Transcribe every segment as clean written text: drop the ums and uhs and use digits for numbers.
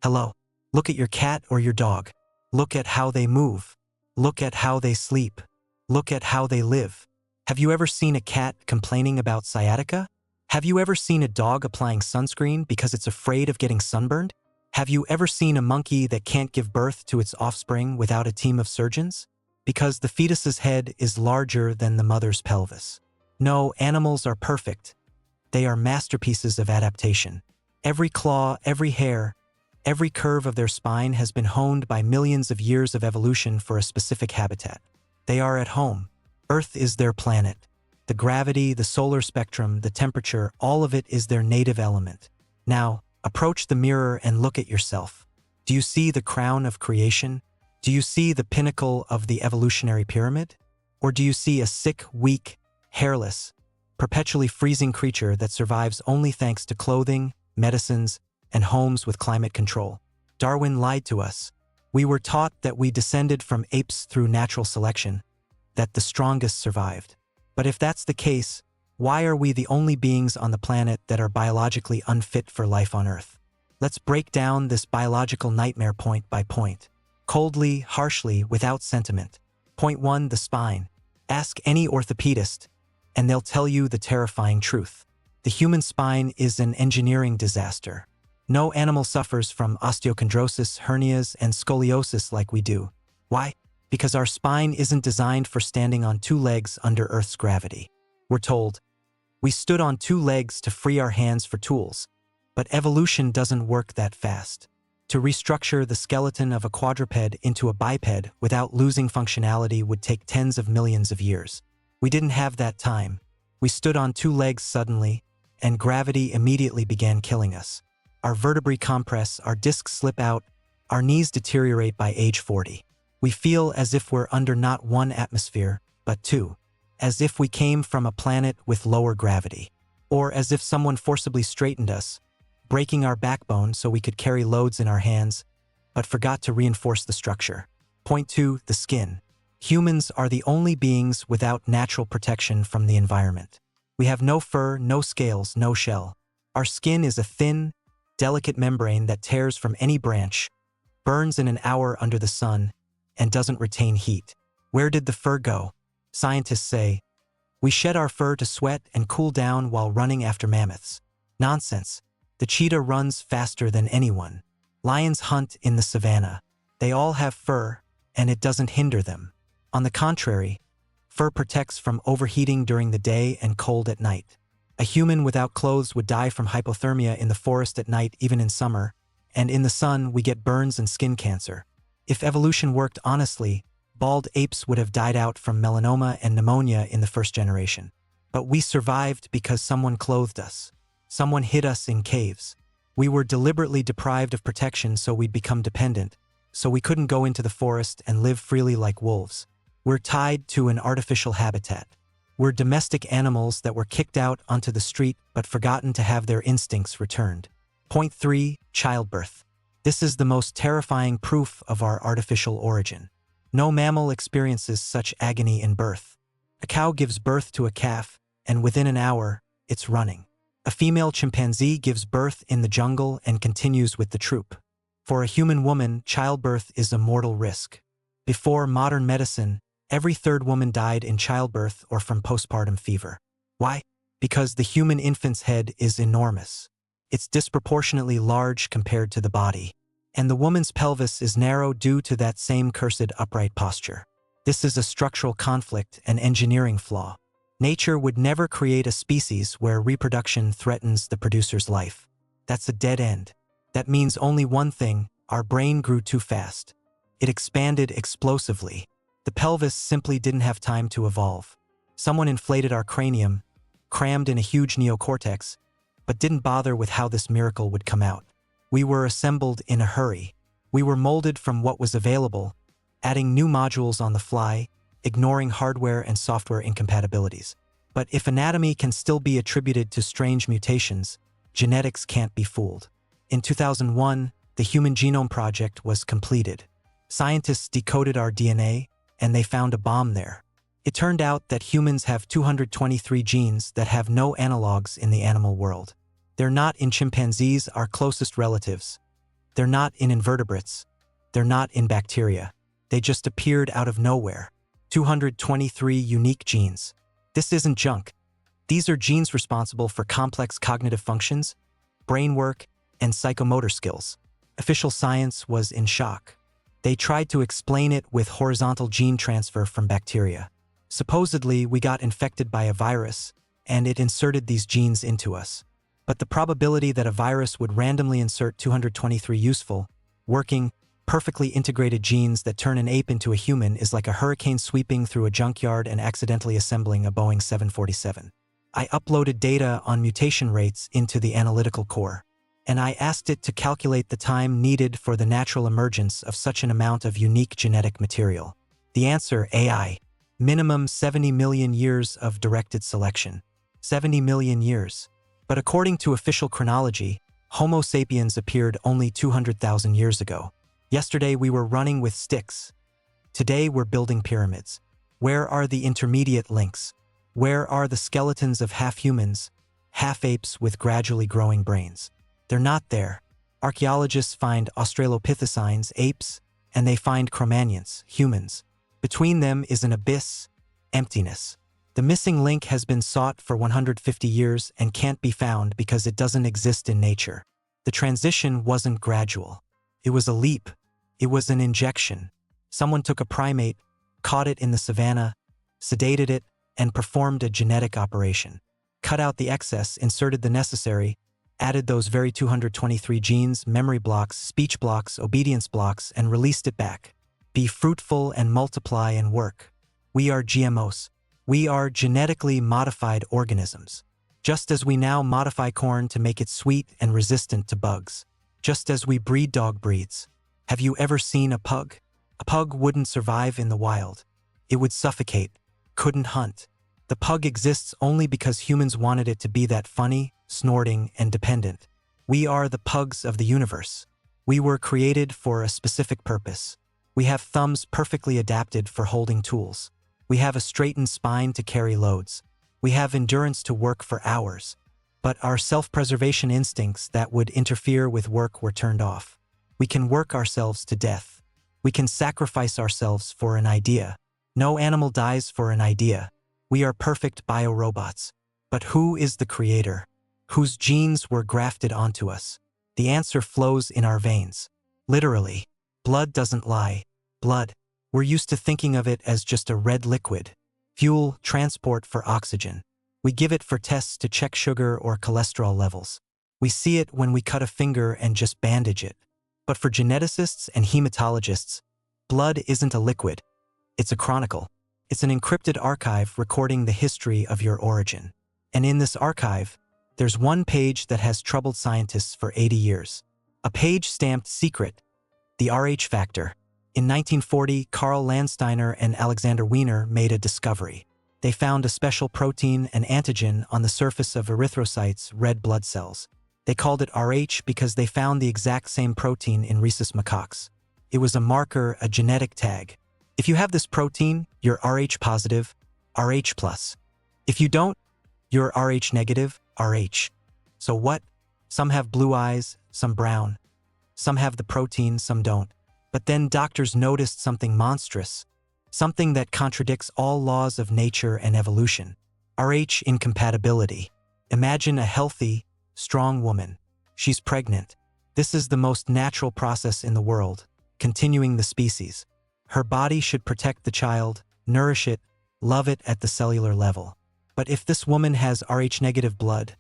Hello. Look at your cat or your dog. Look at how they move. Look at how they sleep. Look at how they live. Have you ever seen a cat complaining about sciatica? Have you ever seen a dog applying sunscreen because it's afraid of getting sunburned? Have you ever seen a monkey that can't give birth to its offspring without a team of surgeons? Because the fetus's head is larger than the mother's pelvis. No, animals are perfect. They are masterpieces of adaptation. Every claw, every hair, every curve of their spine has been honed by millions of years of evolution for a specific habitat. They are at home. Earth is their planet. The gravity, the solar spectrum, the temperature, all of it is their native element. Now, approach the mirror and look at yourself. Do you see the crown of creation? Do you see the pinnacle of the evolutionary pyramid? Or do you see a sick, weak, hairless, perpetually freezing creature that survives only thanks to clothing, medicines, and homes with climate control? Darwin lied to us. We were taught that we descended from apes through natural selection, that the strongest survived. But if that's the case, why are we the only beings on the planet that are biologically unfit for life on Earth? Let's break down this biological nightmare point by point. Coldly, harshly, without sentiment. Point 1, the spine. Ask any orthopedist, and they'll tell you the terrifying truth. The human spine is an engineering disaster. No animal suffers from osteochondrosis, hernias, and scoliosis like we do. Why? Because our spine isn't designed for standing on two legs under Earth's gravity. We're told, we stood on two legs to free our hands for tools, but evolution doesn't work that fast. To restructure the skeleton of a quadruped into a biped without losing functionality would take tens of millions of years. We didn't have that time. We stood on two legs suddenly, and gravity immediately began killing us. Our vertebrae compress, our discs slip out, our knees deteriorate by age 40. We feel as if we're under not one atmosphere, but two. As if we came from a planet with lower gravity. Or as if someone forcibly straightened us, breaking our backbone so we could carry loads in our hands, but forgot to reinforce the structure. Point 2, the skin. Humans are the only beings without natural protection from the environment. We have no fur, no scales, no shell. Our skin is a thin, delicate membrane that tears from any branch, burns in an hour under the sun, and doesn't retain heat. Where did the fur go? Scientists say, we shed our fur to sweat and cool down while running after mammoths. Nonsense. The cheetah runs faster than anyone. Lions hunt in the savannah. They all have fur, and it doesn't hinder them. On the contrary, fur protects from overheating during the day and cold at night. A human without clothes would die from hypothermia in the forest at night, even in summer, and in the sun we get burns and skin cancer. If evolution worked honestly, bald apes would have died out from melanoma and pneumonia in the first generation. But we survived because someone clothed us. Someone hid us in caves. We were deliberately deprived of protection so we'd become dependent, so we couldn't go into the forest and live freely like wolves. We're tied to an artificial habitat. We're domestic animals that were kicked out onto the street but forgotten to have their instincts returned. Point 3, childbirth. This is the most terrifying proof of our artificial origin. No mammal experiences such agony in birth. A cow gives birth to a calf, and within an hour, it's running. A female chimpanzee gives birth in the jungle and continues with the troop. For a human woman, childbirth is a mortal risk. Before modern medicine, every third woman died in childbirth or from postpartum fever. Why? Because the human infant's head is enormous. It's disproportionately large compared to the body. And the woman's pelvis is narrow due to that same cursed upright posture. This is a structural conflict, an engineering flaw. Nature would never create a species where reproduction threatens the producer's life. That's a dead end. That means only one thing: our brain grew too fast. It expanded explosively. The pelvis simply didn't have time to evolve. Someone inflated our cranium, crammed in a huge neocortex, but didn't bother with how this miracle would come out. We were assembled in a hurry. We were molded from what was available, adding new modules on the fly, ignoring hardware and software incompatibilities. But if anatomy can still be attributed to strange mutations, genetics can't be fooled. In 2001, the Human Genome Project was completed. Scientists decoded our DNA, and they found a bomb there. It turned out that humans have 223 genes that have no analogs in the animal world. They're not in chimpanzees, our closest relatives. They're not in invertebrates. They're not in bacteria. They just appeared out of nowhere. 223 unique genes. This isn't junk. These are genes responsible for complex cognitive functions, brain work, and psychomotor skills. Official science was in shock. They tried to explain it with horizontal gene transfer from bacteria. Supposedly, we got infected by a virus, and it inserted these genes into us. But the probability that a virus would randomly insert 223 useful, working, perfectly integrated genes that turn an ape into a human is like a hurricane sweeping through a junkyard and accidentally assembling a Boeing 747. I uploaded data on mutation rates into the analytical core, and I asked it to calculate the time needed for the natural emergence of such an amount of unique genetic material. The answer, AI, minimum 70 million years of directed selection. 70 million years. But according to official chronology, Homo sapiens appeared only 200,000 years ago. Yesterday we were running with sticks. Today we're building pyramids. Where are the intermediate links? Where are the skeletons of half-humans, half-apes with gradually growing brains? They're not there. Archaeologists find Australopithecines, apes, and they find Cro-Magnons, humans. Between them is an abyss, emptiness. The missing link has been sought for 150 years and can't be found because it doesn't exist in nature. The transition wasn't gradual. It was a leap. It was an injection. Someone took a primate, caught it in the savannah, sedated it, and performed a genetic operation. Cut out the excess, inserted the necessary, added those very 223 genes, memory blocks, speech blocks, obedience blocks, and released it back. Be fruitful and multiply and work. We are GMOs. We are genetically modified organisms. Just as we now modify corn to make it sweet and resistant to bugs. Just as we breed dog breeds. Have you ever seen a pug? A pug wouldn't survive in the wild. It would suffocate, couldn't hunt. The pug exists only because humans wanted it to be that funny, snorting, and dependent. We are the pugs of the universe. We were created for a specific purpose. We have thumbs perfectly adapted for holding tools. We have a straightened spine to carry loads. We have endurance to work for hours. But our self-preservation instincts that would interfere with work were turned off. We can work ourselves to death. We can sacrifice ourselves for an idea. No animal dies for an idea. We are perfect biorobots. But who is the creator? Whose genes were grafted onto us? The answer flows in our veins. Literally. Blood doesn't lie. Blood. We're used to thinking of it as just a red liquid. Fuel, transport for oxygen. We give it for tests to check sugar or cholesterol levels. We see it when we cut a finger and just bandage it. But for geneticists and hematologists, blood isn't a liquid. It's a chronicle. It's an encrypted archive recording the history of your origin. And in this archive, there's one page that has troubled scientists for 80 years. A page stamped secret, the Rh factor. In 1940, Carl Landsteiner and Alexander Wiener made a discovery. They found a special protein, an antigen, on the surface of erythrocytes, red blood cells. They called it Rh because they found the exact same protein in rhesus macaques. It was a marker, a genetic tag. If you have this protein, you're Rh positive, Rh plus. If you don't, you're Rh negative, Rh. So what? Some have blue eyes, some brown. Some have the protein, some don't. But then doctors noticed something monstrous. Something that contradicts all laws of nature and evolution. Rh incompatibility. Imagine a healthy, strong woman. She's pregnant. This is the most natural process in the world, continuing the species. Her body should protect the child, nourish it, love it at the cellular level. But if this woman has Rh negative blood,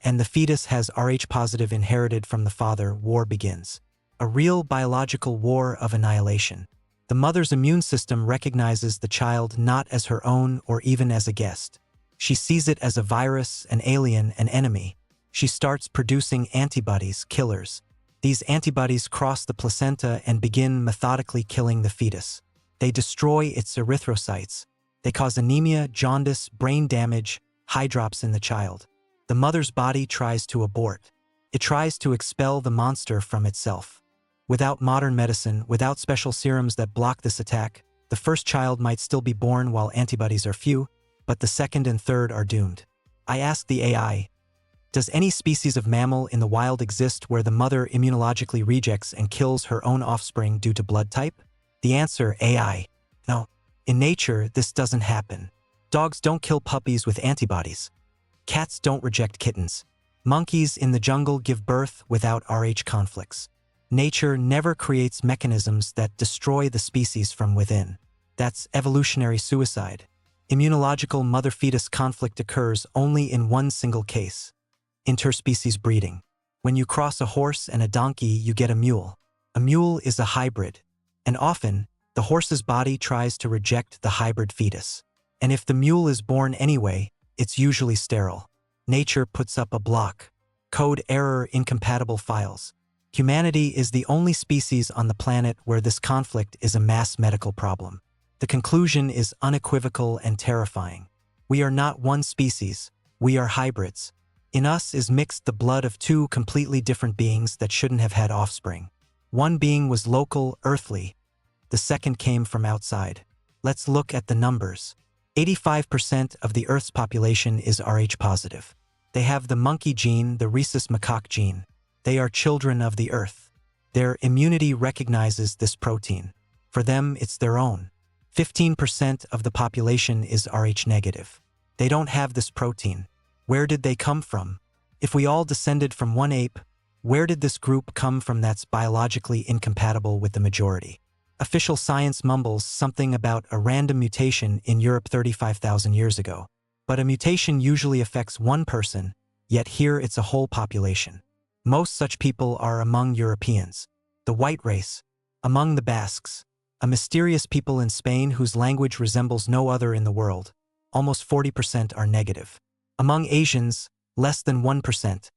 and the fetus has Rh positive inherited from the father, war begins. A real biological war of annihilation. The mother's immune system recognizes the child not as her own or even as a guest. She sees it as a virus, an alien, an enemy. She starts producing antibodies, killers. These antibodies cross the placenta and begin methodically killing the fetus. They destroy its erythrocytes. They cause anemia, jaundice, brain damage, high drops in the child. The mother's body tries to abort. It tries to expel the monster from itself. Without modern medicine, without special serums that block this attack, the first child might still be born while antibodies are few, but the second and third are doomed. I asked the AI, Does any species of mammal in the wild exist where the mother immunologically rejects and kills her own offspring due to blood type? The answer, AI. No. In nature, this doesn't happen. Dogs don't kill puppies with antibodies. Cats don't reject kittens. Monkeys in the jungle give birth without Rh conflicts. Nature never creates mechanisms that destroy the species from within. That's evolutionary suicide. Immunological mother-fetus conflict occurs only in one single case: interspecies breeding. When you cross a horse and a donkey, you get a mule. A mule is a hybrid, and often, the horse's body tries to reject the hybrid fetus. And if the mule is born anyway, it's usually sterile. Nature puts up a block. Code error: incompatible files. Humanity is the only species on the planet where this conflict is a mass medical problem. The conclusion is unequivocal and terrifying. We are not one species, we are hybrids. In us is mixed the blood of two completely different beings that shouldn't have had offspring. One being was local, earthly. The second came from outside. Let's look at the numbers. 85% of the Earth's population is Rh positive. They have the monkey gene, the rhesus macaque gene. They are children of the Earth. Their immunity recognizes this protein. For them, it's their own. 15% of the population is Rh negative. They don't have this protein. Where did they come from? If we all descended from one ape, where did this group come from that's biologically incompatible with the majority? Official science mumbles something about a random mutation in Europe 35,000 years ago. But a mutation usually affects one person, yet here it's a whole population. Most such people are among Europeans, the white race, among the Basques, a mysterious people in Spain whose language resembles no other in the world. Almost 40% are negative. Among Asians, less than 1%.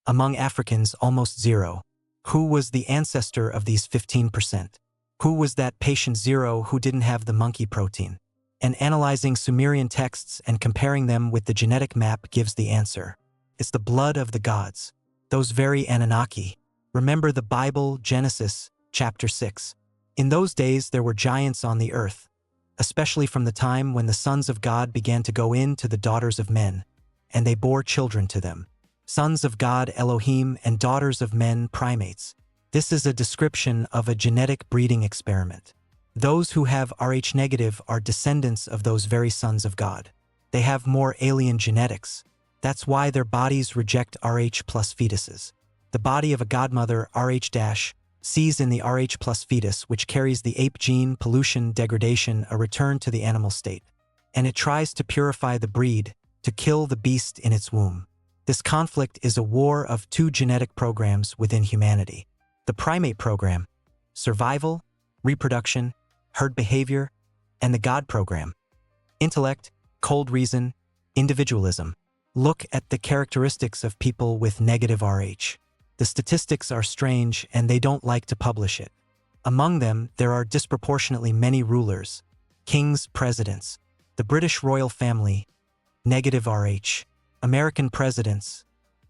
Among Africans, almost zero. Who was the ancestor of these 15%? Who was that patient zero who didn't have the monkey protein? And analyzing Sumerian texts and comparing them with the genetic map gives the answer. It's the blood of the gods. Those very Anunnaki. Remember the Bible, Genesis, chapter 6. In those days there were giants on the earth, especially from the time when the sons of God began to go in to the daughters of men, and they bore children to them. Sons of God, Elohim, and daughters of men, primates. This is a description of a genetic breeding experiment. Those who have Rh negative are descendants of those very sons of God. They have more alien genetics. That's why their bodies reject Rh plus fetuses. The body of a godmother, Rh- sees in the Rh plus fetus, which carries the ape gene, pollution, degradation, a return to the animal state. And it tries to purify the breed, to kill the beast in its womb. This conflict is a war of two genetic programs within humanity. The primate program, survival, reproduction, herd behavior, and the God program, intellect, cold reason, individualism. Look at the characteristics of people with negative Rh. The statistics are strange and they don't like to publish it. Among them, there are disproportionately many rulers, kings, presidents, the British royal family, negative Rh, American presidents,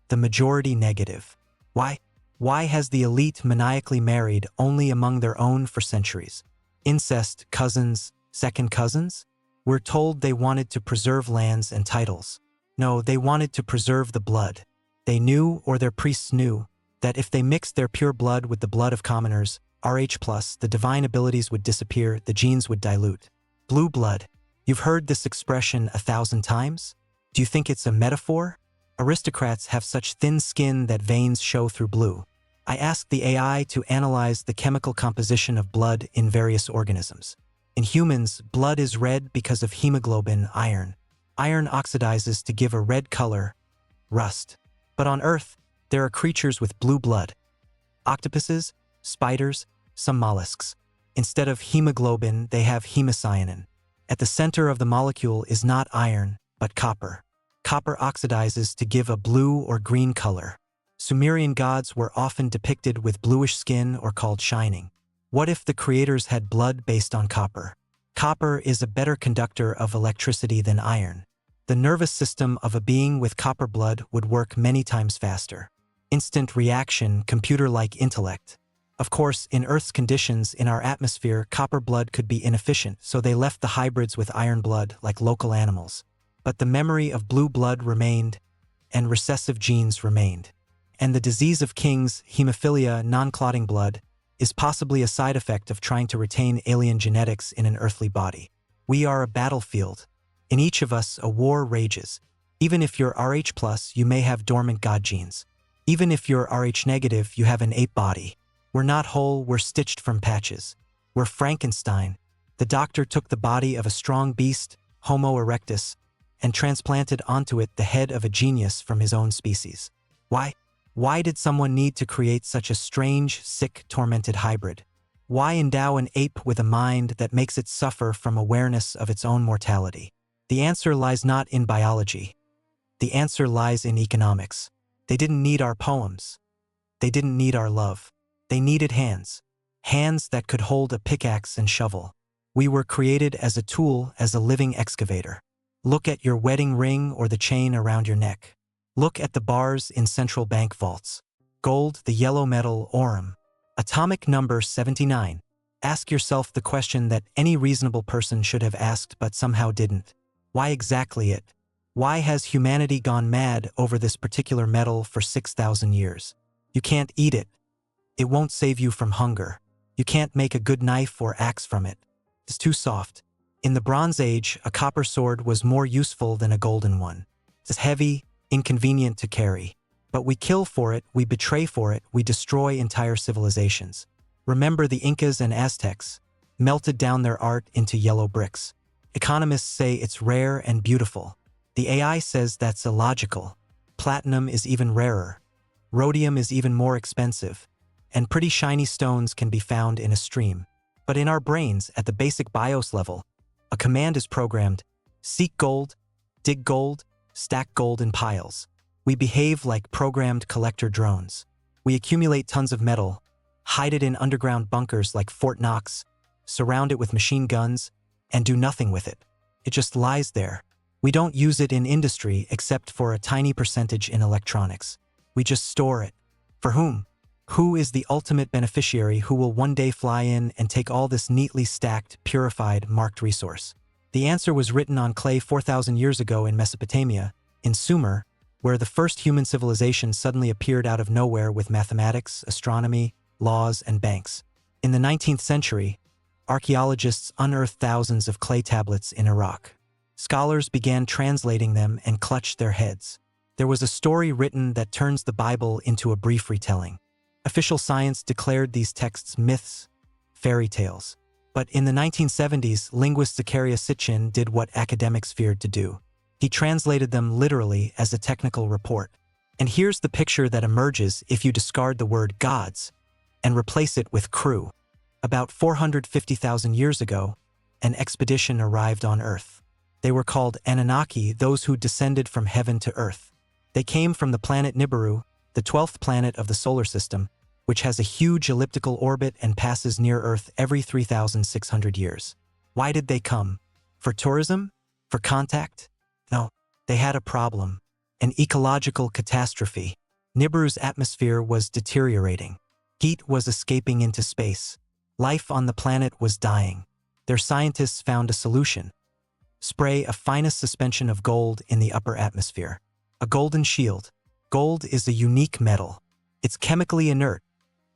the majority negative. Why? Why has the elite maniacally married only among their own for centuries? Incest, cousins, second cousins? We're told they wanted to preserve lands and titles. No, they wanted to preserve the blood. They knew, or their priests knew, that if they mixed their pure blood with the blood of commoners, Rh+, the divine abilities would disappear, the genes would dilute. Blue blood. You've heard this expression 1,000 times? Do you think it's a metaphor? Aristocrats have such thin skin that veins show through blue. I asked the AI to analyze the chemical composition of blood in various organisms. In humans, blood is red because of hemoglobin, iron. Iron oxidizes to give a red color, rust. But on Earth, there are creatures with blue blood. Octopuses, spiders, some mollusks. Instead of hemoglobin, they have hemocyanin. At the center of the molecule is not iron, but copper. Copper oxidizes to give a blue or green color. Sumerian gods were often depicted with bluish skin or called shining. What if the creators had blood based on copper? Copper is a better conductor of electricity than iron. The nervous system of a being with copper blood would work many times faster. Instant reaction, computer-like intellect. Of course, in Earth's conditions, in our atmosphere, copper blood could be inefficient, so they left the hybrids with iron blood like local animals. But the memory of blue blood remained. and recessive genes remained. And the disease of kings, hemophilia, non-clotting blood, is possibly a side effect of trying to retain alien genetics in an earthly body. We are a battlefield. In each of us, a war rages. Even if you're Rh+, you may have dormant God genes. Even if you're Rh negative, you have an ape body. We're not whole, we're stitched from patches. We're Frankenstein. The doctor took the body of a strong beast, Homo erectus, and transplanted onto it the head of a genius from his own species. Why? Why did someone need to create such a strange, sick, tormented hybrid? Why endow an ape with a mind that makes it suffer from awareness of its own mortality? The answer lies not in biology. The answer lies in economics. They didn't need our poems. They didn't need our love. They needed hands. Hands that could hold a pickaxe and shovel. We were created as a tool, as a living excavator. Look at your wedding ring or the chain around your neck. Look at the bars in central bank vaults. Gold, the yellow metal, aurum. Atomic number 79. Ask yourself the question that any reasonable person should have asked but somehow didn't. Why exactly it? Why has humanity gone mad over this particular metal for 6,000 years? You can't eat it. It won't save you from hunger. You can't make a good knife or axe from it. It's too soft. In the Bronze Age, a copper sword was more useful than a golden one. It's heavy, inconvenient to carry. But we kill for it, we betray for it, we destroy entire civilizations. Remember the Incas and Aztecs, melted down their art into yellow bricks. Economists say it's rare and beautiful. The AI says that's illogical. Platinum is even rarer. Rhodium is even more expensive. And pretty shiny stones can be found in a stream. But in our brains, at the basic BIOS level, a command is programmed: seek gold, dig gold, stack gold in piles. We behave like programmed collector drones. We accumulate tons of metal, hide it in underground bunkers like Fort Knox, surround it with machine guns, and do nothing with it. It just lies there. We don't use it in industry except for a tiny percentage in electronics. We just store it. For whom? Who is the ultimate beneficiary who will one day fly in and take all this neatly stacked, purified, marked resource? The answer was written on clay 4,000 years ago in Mesopotamia, in Sumer, where the first human civilization suddenly appeared out of nowhere with mathematics, astronomy, laws, and banks. In the 19th century, archaeologists unearthed thousands of clay tablets in Iraq. Scholars began translating them and clutched their heads. There was a story written that turns the Bible into a brief retelling. Official science declared these texts myths, fairy tales. But in the 1970s, linguist Zecharia Sitchin did what academics feared to do. He translated them literally as a technical report. And here's the picture that emerges if you discard the word gods and replace it with crew. About 450,000 years ago, an expedition arrived on Earth. They were called Anunnaki, those who descended from heaven to Earth. They came from the planet Nibiru, the 12th planet of the solar system, which has a huge elliptical orbit and passes near Earth every 3,600 years. Why did they come? For tourism? For contact? No, they had a problem. An ecological catastrophe. Nibiru's atmosphere was deteriorating. Heat was escaping into space. Life on the planet was dying. Their scientists found a solution. Spray a finest suspension of gold in the upper atmosphere. A golden shield. Gold is a unique metal. It's chemically inert.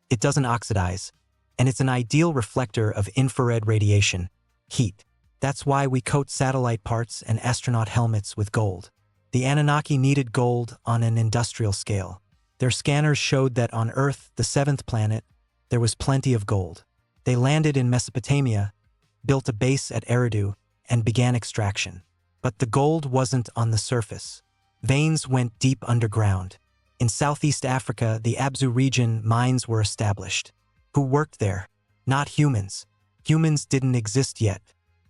It doesn't oxidize. And it's an ideal reflector of infrared radiation, heat. That's why we coat satellite parts and astronaut helmets with gold. The Anunnaki needed gold on an industrial scale. Their scanners showed that on Earth, the 7th planet, there was plenty of gold. They landed in Mesopotamia, built a base at Eridu, and began extraction. But the gold wasn't on the surface. Veins went deep underground. In Southeast Africa, the Abzu region, mines were established. Who worked there? Not humans. Humans didn't exist yet.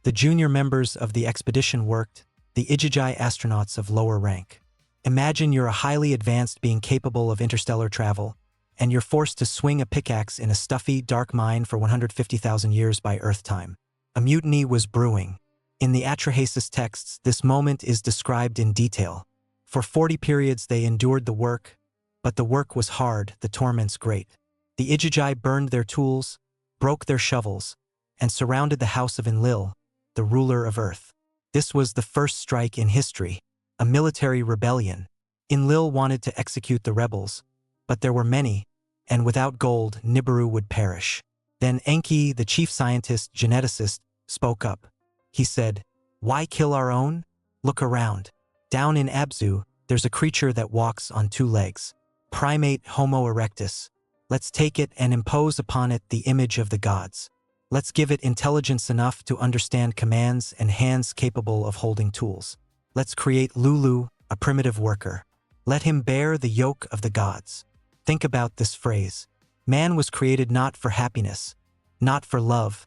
The junior members of the expedition worked, the Ijiji astronauts of lower rank. Imagine you're a highly advanced being capable of interstellar travel, and you're forced to swing a pickaxe in a stuffy, dark mine for 150,000 years by Earth time. A mutiny was brewing. In the Atrahasis texts, this moment is described in detail. For 40 periods they endured the work, but the work was hard, the torments great. The Ijiji burned their tools, broke their shovels, and surrounded the house of Enlil, the ruler of Earth. This was the first strike in history, a military rebellion. Enlil wanted to execute the rebels, but there were many, and without gold, Nibiru would perish. Then Enki, the chief scientist, geneticist, spoke up. He said, "Why kill our own? Look around. Down in Abzu, there's a creature that walks on 2 legs. Primate Homo erectus. Let's take it and impose upon it the image of the gods. Let's give it intelligence enough to understand commands and hands capable of holding tools. Let's create Lulu, a primitive worker. Let him bear the yoke of the gods." Think about this phrase. Man was created not for happiness, not for love,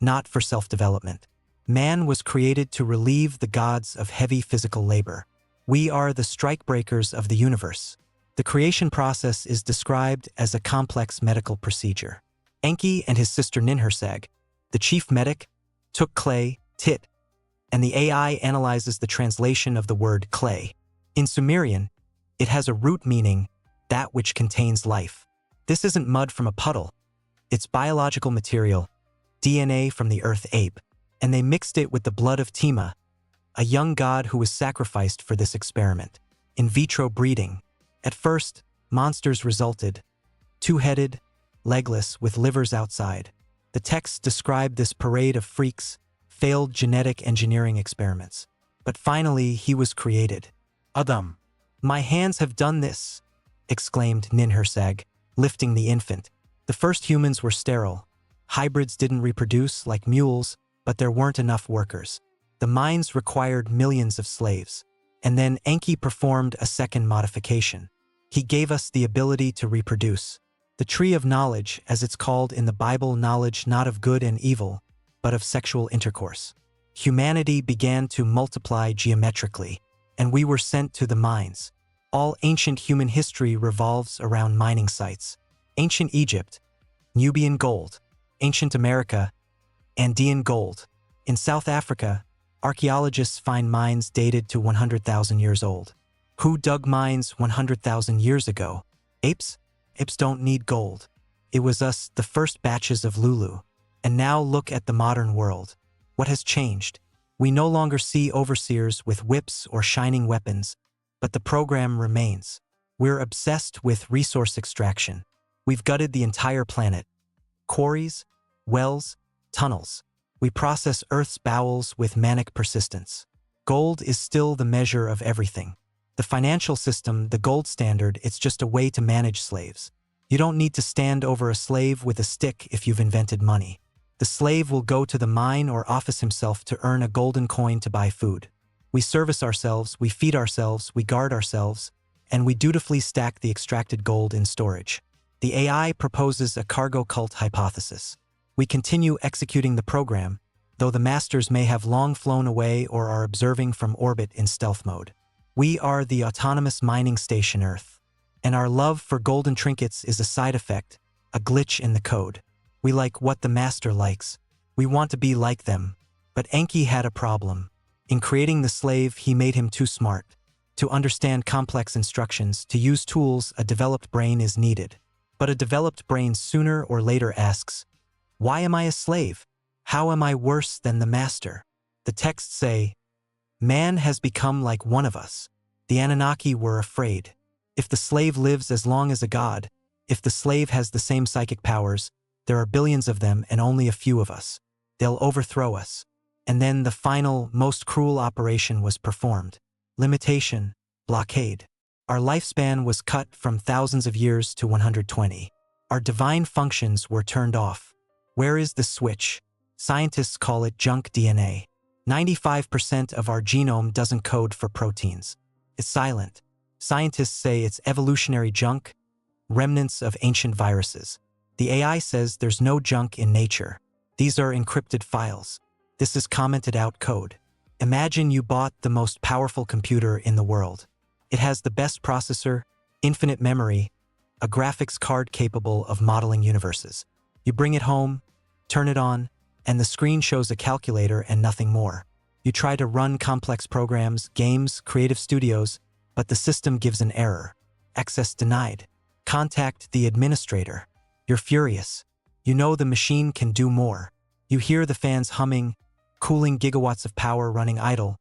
not for self-development. Man was created to relieve the gods of heavy physical labor. We are the strikebreakers of the universe. The creation process is described as a complex medical procedure. Enki and his sister Ninhursag, the chief medic, took clay, tit, and the AI analyzes the translation of the word clay. In Sumerian, it has a root meaning, that which contains life. This isn't mud from a puddle. It's biological material, DNA from the earth ape, and they mixed it with the blood of Tima, a young god who was sacrificed for this experiment. In vitro breeding. At first, monsters resulted, 2-headed, legless, with livers outside. The texts describe this parade of freaks, failed genetic engineering experiments. But finally, he was created. Adam. "My hands have done this," exclaimed Ninhursag, lifting the infant. The first humans were sterile. Hybrids didn't reproduce like mules, but there weren't enough workers. The mines required millions of slaves. And then Enki performed a second modification. He gave us the ability to reproduce. The tree of knowledge, as it's called in the Bible, knowledge not of good and evil, but of sexual intercourse. Humanity began to multiply geometrically, and we were sent to the mines. All ancient human history revolves around mining sites. Ancient Egypt, Nubian gold. Ancient America, Andean gold. In South Africa, archaeologists find mines dated to 100,000 years old. Who dug mines 100,000 years ago? Apes? Apes don't need gold. It was us, the first batches of Lulu. And now look at the modern world. What has changed? We no longer see overseers with whips or shining weapons, but the program remains. We're obsessed with resource extraction. We've gutted the entire planet. Quarries, wells, tunnels. We process Earth's bowels with manic persistence. Gold is still the measure of everything. The financial system, the gold standard, it's just a way to manage slaves. You don't need to stand over a slave with a stick if you've invented money. The slave will go to the mine or office himself to earn a golden coin to buy food. We service ourselves, we feed ourselves, we guard ourselves, and we dutifully stack the extracted gold in storage. The AI proposes a cargo cult hypothesis. We continue executing the program, though the masters may have long flown away or are observing from orbit in stealth mode. We are the autonomous mining station Earth, and our love for golden trinkets is a side effect, a glitch in the code. We like what the master likes. We want to be like them. But Enki had a problem. In creating the slave, he made him too smart. To understand complex instructions, to use tools, a developed brain is needed. But a developed brain sooner or later asks, "Why am I a slave? How am I worse than the master?" The texts say, "Man has become like one of us." The Anunnaki were afraid. If the slave lives as long as a god, if the slave has the same psychic powers, there are billions of them and only a few of us. They'll overthrow us. And then the final, most cruel operation was performed. Limitation, blockade. Our lifespan was cut from thousands of years to 120. Our divine functions were turned off. Where is the switch? Scientists call it junk DNA. 95% of our genome doesn't code for proteins. It's silent. Scientists say it's evolutionary junk, remnants of ancient viruses. The AI says there's no junk in nature. These are encrypted files. This is commented out code. Imagine you bought the most powerful computer in the world. It has the best processor, infinite memory, a graphics card capable of modeling universes. You bring it home, turn it on, and the screen shows a calculator and nothing more. You try to run complex programs, games, creative studios, but the system gives an error. Access denied. Contact the administrator. You're furious. You know the machine can do more. You hear the fans humming, cooling gigawatts of power running idle,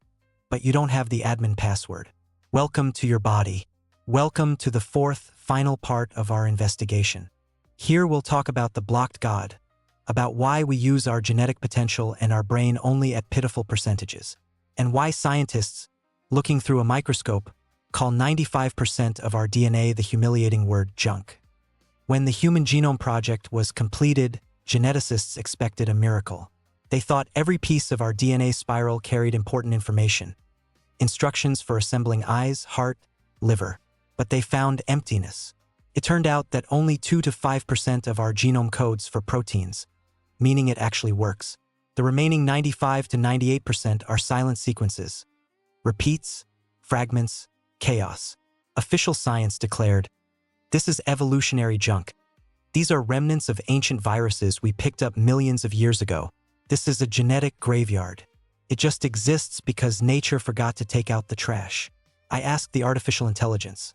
but you don't have the admin password. Welcome to your body. Welcome to the fourth, final part of our investigation. Here we'll talk about the blocked God, about why we use our genetic potential and our brain only at pitiful percentages, and why scientists, looking through a microscope, call 95% of our DNA the humiliating word junk. When the Human Genome Project was completed, geneticists expected a miracle. They thought every piece of our DNA spiral carried important information, instructions for assembling eyes, heart, liver. But they found emptiness. It turned out that only 2 to 5% of our genome codes for proteins, meaning it actually works. The remaining 95 to 98% are silent sequences, repeats, fragments, chaos. Official science declared, "This is evolutionary junk. These are remnants of ancient viruses we picked up millions of years ago. This is a genetic graveyard. It just exists because nature forgot to take out the trash." I asked the artificial intelligence,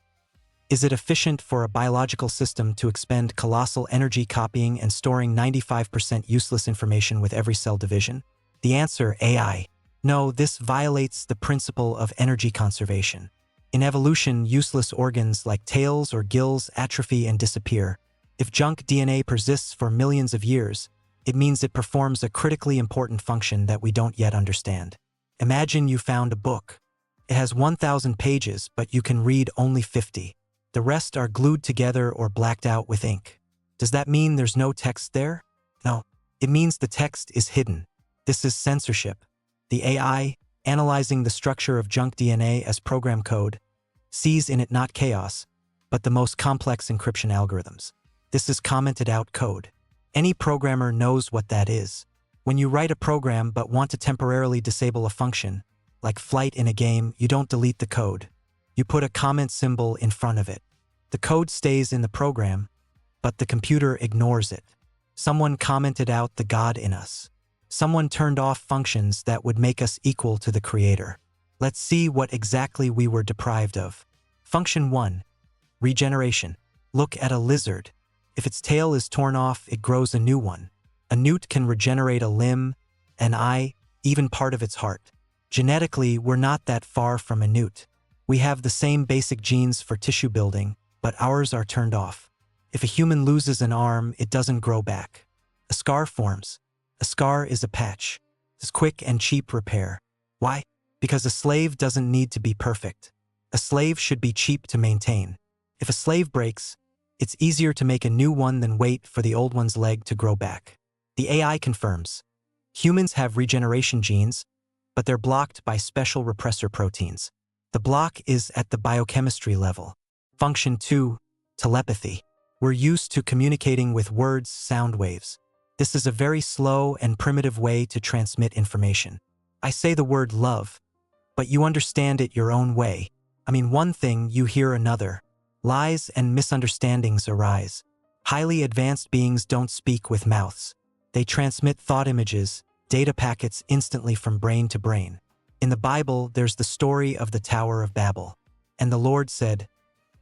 is it efficient for a biological system to expend colossal energy copying and storing 95% useless information with every cell division? The answer, AI. No, this violates the principle of energy conservation. In evolution, useless organs like tails or gills atrophy and disappear. If junk DNA persists for millions of years, it means it performs a critically important function that we don't yet understand. Imagine you found a book. It has 1,000 pages, but you can read only 50. The rest are glued together or blacked out with ink. Does that mean there's no text there? No, it means the text is hidden. This is censorship. The AI, analyzing the structure of junk DNA as program code, sees in it not chaos, but the most complex encryption algorithms. This is commented out code. Any programmer knows what that is. When you write a program but want to temporarily disable a function, like flight in a game, you don't delete the code. You put a comment symbol in front of it. The code stays in the program, but the computer ignores it. Someone commented out the God in us. Someone turned off functions that would make us equal to the Creator. Let's see what exactly we were deprived of. Function 1. Regeneration. Look at a lizard. If its tail is torn off, it grows a new one. A newt can regenerate a limb, an eye, even part of its heart. Genetically, we're not that far from a newt. We have the same basic genes for tissue building, but ours are turned off. If a human loses an arm, it doesn't grow back. A scar forms. A scar is a patch. It's quick and cheap repair. Why? Because a slave doesn't need to be perfect. A slave should be cheap to maintain. If a slave breaks, it's easier to make a new one than wait for the old one's leg to grow back. The AI confirms. Humans have regeneration genes, but they're blocked by special repressor proteins. The block is at the biochemistry level. Function 2. Telepathy. We're used to communicating with words, sound waves. This is a very slow and primitive way to transmit information. I say the word love, but you understand it your own way. I mean one thing, you hear another. Lies and misunderstandings arise. Highly advanced beings don't speak with mouths. They transmit thought images, data packets instantly from brain to brain. In the Bible, there's the story of the Tower of Babel. And the Lord said,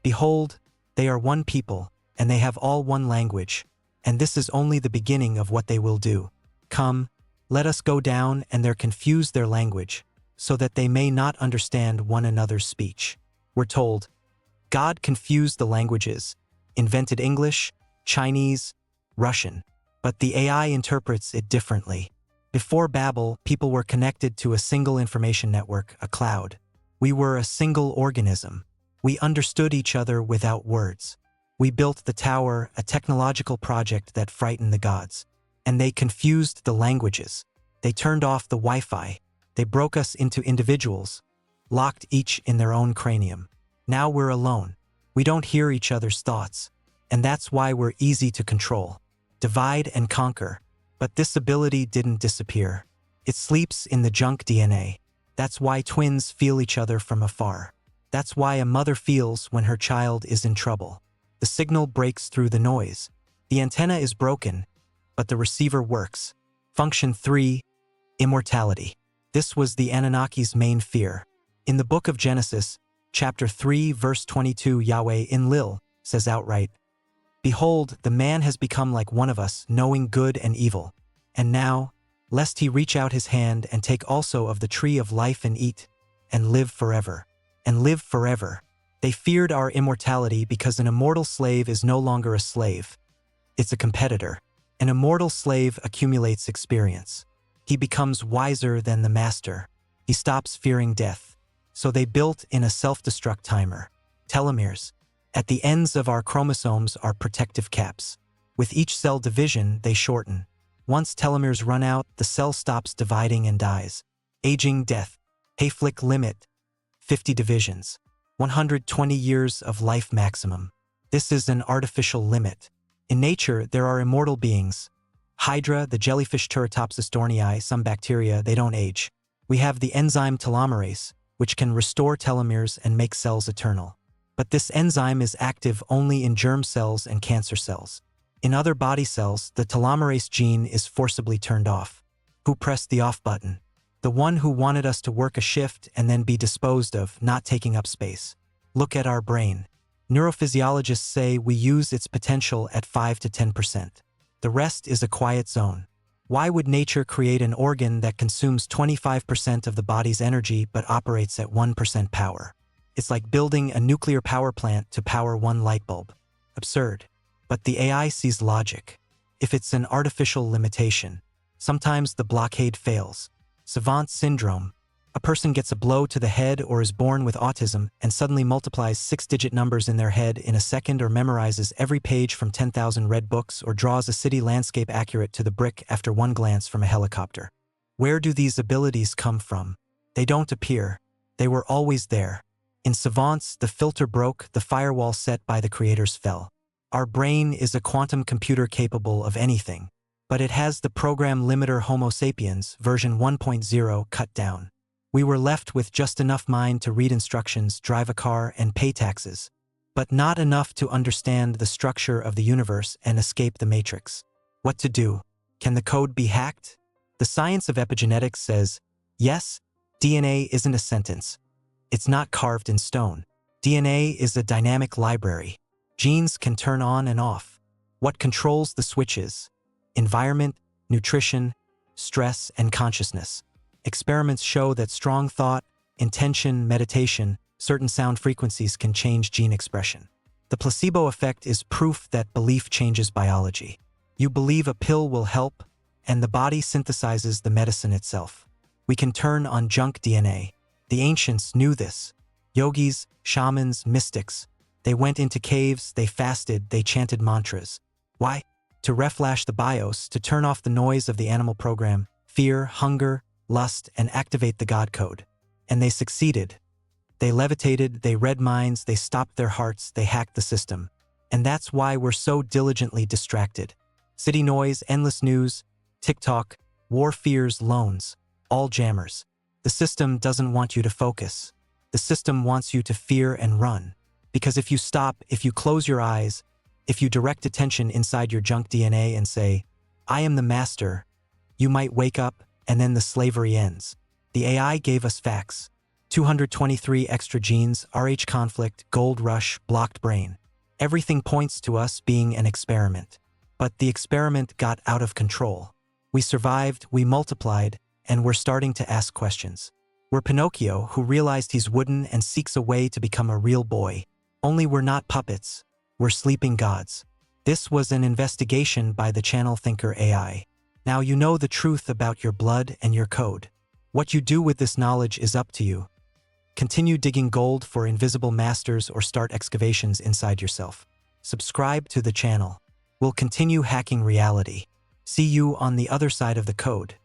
"Behold, they are one people, and they have all one language, and this is only the beginning of what they will do. Come, let us go down and there confuse their language, so that they may not understand one another's speech." We're told, God confused the languages, invented English, Chinese, Russian, but the AI interprets it differently. Before Babel, people were connected to a single information network, a cloud. We were a single organism. We understood each other without words. We built the tower, a technological project that frightened the gods. And they confused the languages. They turned off the Wi-Fi. They broke us into individuals, locked each in their own cranium. Now we're alone. We don't hear each other's thoughts. And that's why we're easy to control. Divide and conquer. But this ability didn't disappear. It sleeps in the junk DNA. That's why twins feel each other from afar. That's why a mother feels when her child is in trouble. The signal breaks through the noise. The antenna is broken, but the receiver works. Function 3. Immortality. This was the Anunnaki's main fear. In the book of Genesis, chapter 3, verse 22, Yahweh Enlil says outright, "Behold, the man has become like one of us, knowing good and evil. And now, lest he reach out his hand and take also of the tree of life and eat, and live forever. And live forever." They feared our immortality because an immortal slave is no longer a slave. It's a competitor. An immortal slave accumulates experience. He becomes wiser than the master. He stops fearing death. So they built in a self-destruct timer. Telomeres. At the ends of our chromosomes are protective caps. With each cell division, they shorten. Once telomeres run out, the cell stops dividing and dies. Aging, death. Hayflick limit. 50 divisions. 120 years of life maximum. This is an artificial limit. In nature, there are immortal beings. Hydra, the jellyfish Turritopsis dohrnii, some bacteria, they don't age. We have the enzyme telomerase, which can restore telomeres and make cells eternal. But this enzyme is active only in germ cells and cancer cells. In other body cells, the telomerase gene is forcibly turned off. Who pressed the off button? The one who wanted us to work a shift and then be disposed of, not taking up space. Look at our brain. Neurophysiologists say we use its potential at 5 to 10%. The rest is a quiet zone. Why would nature create an organ that consumes 25% of the body's energy but operates at 1% power? It's like building a nuclear power plant to power one light bulb. Absurd. But the AI sees logic. If it's an artificial limitation, sometimes the blockade fails. Savant syndrome. A person gets a blow to the head or is born with autism and suddenly multiplies 6-digit numbers in their head in a second, or memorizes every page from 10,000 red books, or draws a city landscape accurate to the brick after one glance from a helicopter. Where do these abilities come from? They don't appear. They were always there. In savants, the filter broke, the firewall set by the creators fell. Our brain is a quantum computer capable of anything, but it has the program limiter Homo sapiens version 1.0 cut down. We were left with just enough mind to read instructions, drive a car, and pay taxes, but not enough to understand the structure of the universe and escape the matrix. What to do? Can the code be hacked? The science of epigenetics says, yes, DNA isn't a sentence. It's not carved in stone. DNA is a dynamic library. Genes can turn on and off. What controls the switches? Environment, nutrition, stress, and consciousness. Experiments show that strong thought, intention, meditation, certain sound frequencies can change gene expression. The placebo effect is proof that belief changes biology. You believe a pill will help, and the body synthesizes the medicine itself. We can turn on junk DNA. The ancients knew this. Yogis, shamans, mystics. They went into caves, they fasted, they chanted mantras. Why? To reflash the BIOS, to turn off the noise of the animal program, fear, hunger, lust, and activate the God code. And they succeeded. They levitated, they read minds, they stopped their hearts, they hacked the system. And that's why we're so diligently distracted. City noise, endless news, TikTok, war fears, loans, all jammers. The system doesn't want you to focus. The system wants you to fear and run. Because if you stop, if you close your eyes, if you direct attention inside your junk DNA and say, I am the master, you might wake up, and then the slavery ends. The AI gave us facts. 223 extra genes, Rh conflict, gold rush, blocked brain. Everything points to us being an experiment. But the experiment got out of control. We survived, we multiplied, and we're starting to ask questions. We're Pinocchio, who realized he's wooden and seeks a way to become a real boy. Only we're not puppets. We're sleeping gods. This was an investigation by the Channel Thinker AI. Now you know the truth about your blood and your code. What you do with this knowledge is up to you. Continue digging gold for invisible masters or start excavations inside yourself. Subscribe to the channel. We'll continue hacking reality. See you on the other side of the code.